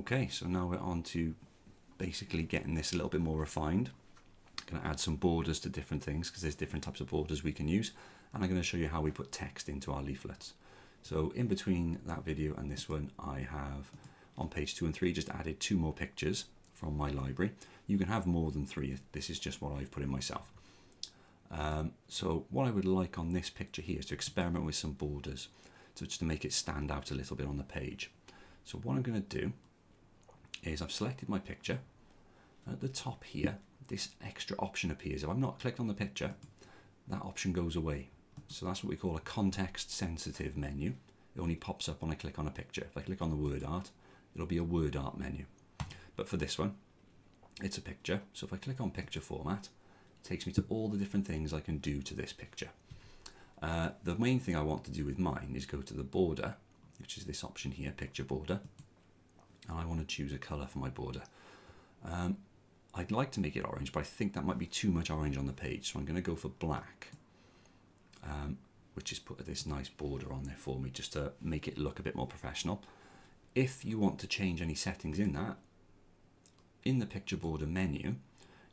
Okay, so now we're on to basically getting this a little bit more refined. I'm going to add some borders to different things because there's different types of borders we can use, and I'm going to show you how we put text into our leaflets. So in between that video and this one, I have on page 2 and 3 just added 2 more pictures from my library. You can have more than 3. This is just what I've put in myself. So what I would like on this picture here is to experiment with some borders, so just to make it stand out a little bit on the page. So what I'm going to do is I've selected my picture. At the top here, this extra option appears. If I'm not clicked on the picture, that option goes away. So that's what we call a context sensitive menu. It only pops up when I click on a picture. If I click on the word art, it'll be a word art menu. But for this one, it's a picture. So if I click on picture format, it takes me to all the different things I can do to this picture. The main thing I want to do with mine is go to the border, which is this option here, picture border. And I want to choose a color for my border. I'd like to make it orange, but I think that might be too much orange on the page. So I'm going to go for black, which is put this nice border on there for me just to make it look a bit more professional. If you want to change any settings in that, in the picture border menu,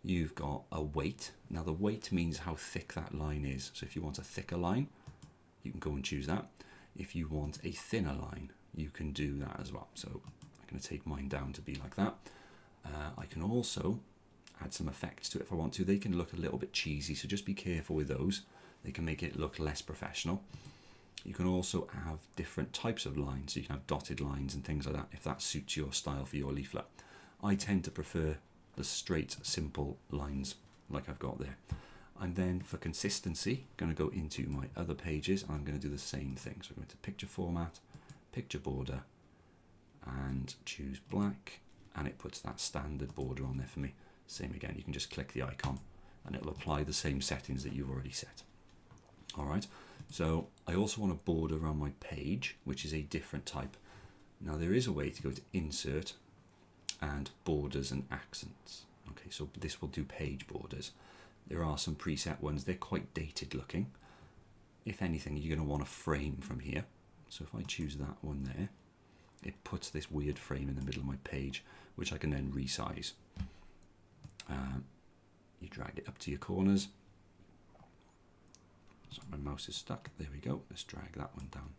you've got a weight. Now the weight means how thick that line is. So if you want a thicker line, you can go and choose that. If you want a thinner line, you can do that as well. So I'm going to take mine down to be like that. I can also add some effects to it if I want to. They can look a little bit cheesy, so just be careful with those. They can make it look less professional. You can also have different types of lines, so you can have dotted lines and things like that if that suits your style for your leaflet. I tend to prefer the straight, simple lines like I've got there. And then for consistency, I'm going to go into my other pages and I'm going to do the same thing. So I'm going to picture format, picture border, and choose black, and it puts that standard border on there for me. Same again, you can just click the icon and it'll apply the same settings that you've already set. All right, so I also want a border around my page, which is a different type. Now there is a way to go to insert and borders and accents. Okay, so this will do page borders. There are some preset ones, they're quite dated looking. If anything, you're going to want a frame from here. So if I choose that one there, it puts this weird frame in the middle of my page, which I can then resize. You drag it up to your corners. So my mouse is stuck. There we go. Let's drag that one down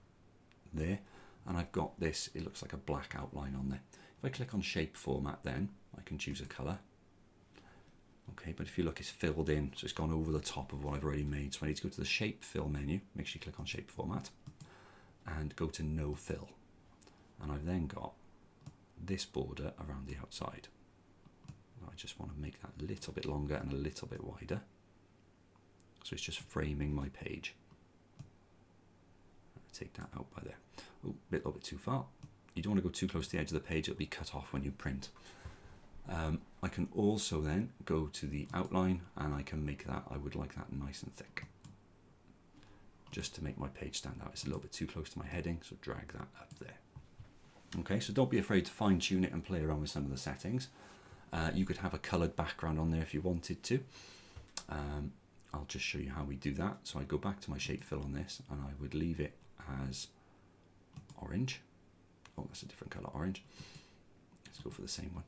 there. And I've got this, it looks like a black outline on there. If I click on shape format then, I can choose a color. Okay, but if you look, it's filled in, so it's gone over the top of what I've already made. So I need to go to the shape fill menu, make sure you click on shape format, and go to no fill. And I've then got this border around the outside. I just want to make that a little bit longer and a little bit wider. So it's just framing my page. Take that out by there. Oh, a little bit too far. You don't want to go too close to the edge of the page, it'll be cut off when you print. I can also then go to the outline and I can make that, I would like that nice and thick. Just to make my page stand out. It's a little bit too close to my heading, so drag that up there. Okay, so don't be afraid to fine tune it and play around with some of the settings. You could have a coloured background on there if you wanted to. I'll just show you how we do that. So I go back to my shape fill on this and I would leave it as orange. Oh, that's a different colour, orange. Let's go for the same one.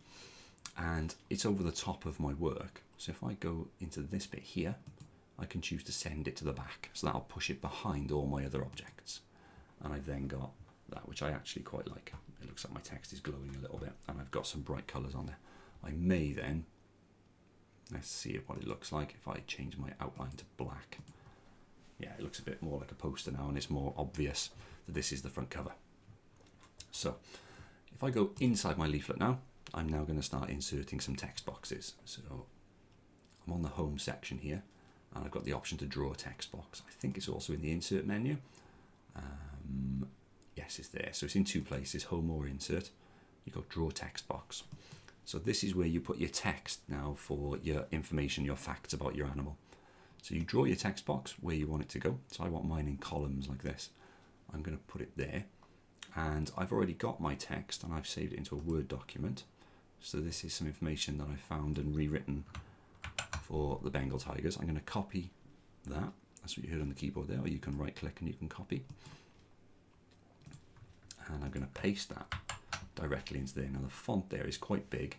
And it's over the top of my work. So if I go into this bit here, I can choose to send it to the back. So that'll push it behind all my other objects. And I've then got that, which I actually quite like. It looks like my text is glowing a little bit and I've got some bright colours on there. I may then, let's see what it looks like if I change my outline to black. Yeah, it looks a bit more like a poster now and it's more obvious that this is the front cover. So if I go inside my leaflet now, I'm now going to start inserting some text boxes. So I'm on the home section here and I've got the option to draw a text box. I think it's also in the insert menu. Yes, it's there. So it's in 2 places, home or insert. You go draw text box. So this is where you put your text now for your information, your facts about your animal. So you draw your text box where you want it to go. So I want mine in columns like this. I'm going to put it there. And I've already got my text and I've saved it into a Word document. So this is some information that I found and rewritten for the Bengal tigers. I'm going to copy that. That's what you heard on the keyboard there, or you can right click and you can copy. And I'm going to paste that directly into there. Now the font there is quite big.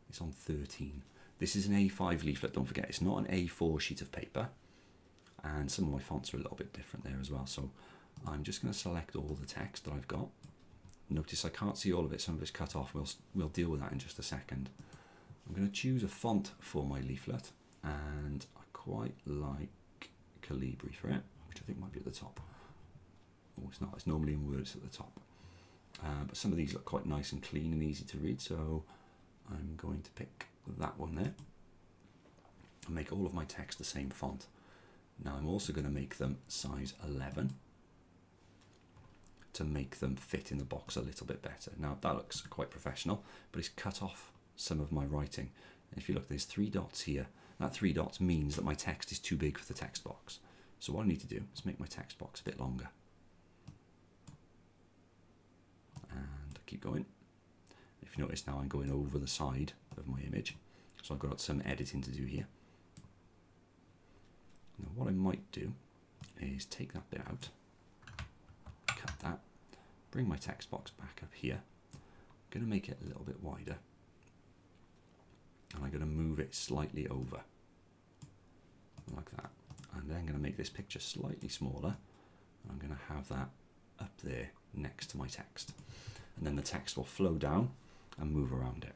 It's on 13. This is an A5 leaflet, don't forget. It's not an A4 sheet of paper. And some of my fonts are a little bit different there as well. So I'm just going to select all the text that I've got. Notice I can't see all of it, some of it's cut off. We'll deal with that in just a second. I'm going to choose a font for my leaflet, and I quite like Calibri for it, which I think might be at the top. Oh, it's not. It's normally in Word, it's at the top. But some of these look quite nice and clean and easy to read, so I'm going to pick that one there and make all of my text the same font. Now I'm also going to make them size 11 to make them fit in the box a little bit better. Now that looks quite professional, but it's cut off some of my writing. And if you look, there's 3 dots here. That 3 dots means that my text is too big for the text box. So what I need to do is make my text box a bit longer. And keep going. If you notice now, I'm going over the side of my image. So I've got some editing to do here. Now what I might do is take that bit out, cut that, bring my text box back up here. I'm going to make it a little bit wider. And I'm going to move it slightly over, like that. And then I'm going to make this picture slightly smaller. I'm going to have that up there next to my text. And then the text will flow down and move around it.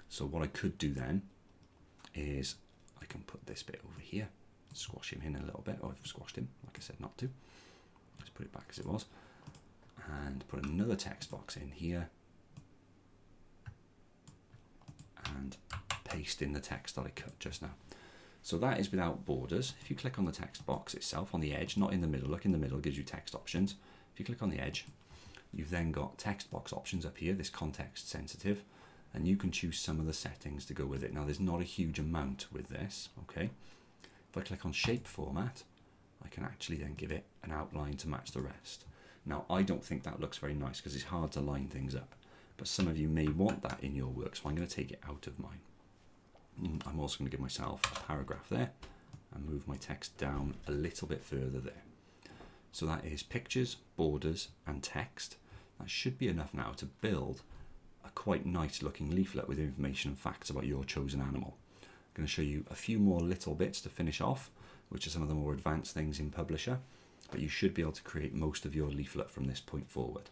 So what I could do then is I can put this bit over here, squash him in a little bit. Oh, I've squashed him, like I said not to. Let's put it back as it was. And put another text box in here. And paste in the text that I cut just now. So that is without borders. If you click on the text box itself on the edge, not in the middle, look in the middle, gives you text options. If you click on the edge, you've then got text box options up here, this context sensitive, and you can choose some of the settings to go with it. Now there's not a huge amount with this, okay? If I click on shape format, I can actually then give it an outline to match the rest. Now I don't think that looks very nice because it's hard to line things up, but some of you may want that in your work, so I'm going to take it out of mine. I'm also going to give myself a paragraph there and move my text down a little bit further there. So that is pictures, borders and text. That should be enough now to build a quite nice looking leaflet with information and facts about your chosen animal. I'm going to show you a few more little bits to finish off, which are some of the more advanced things in Publisher, but you should be able to create most of your leaflet from this point forward.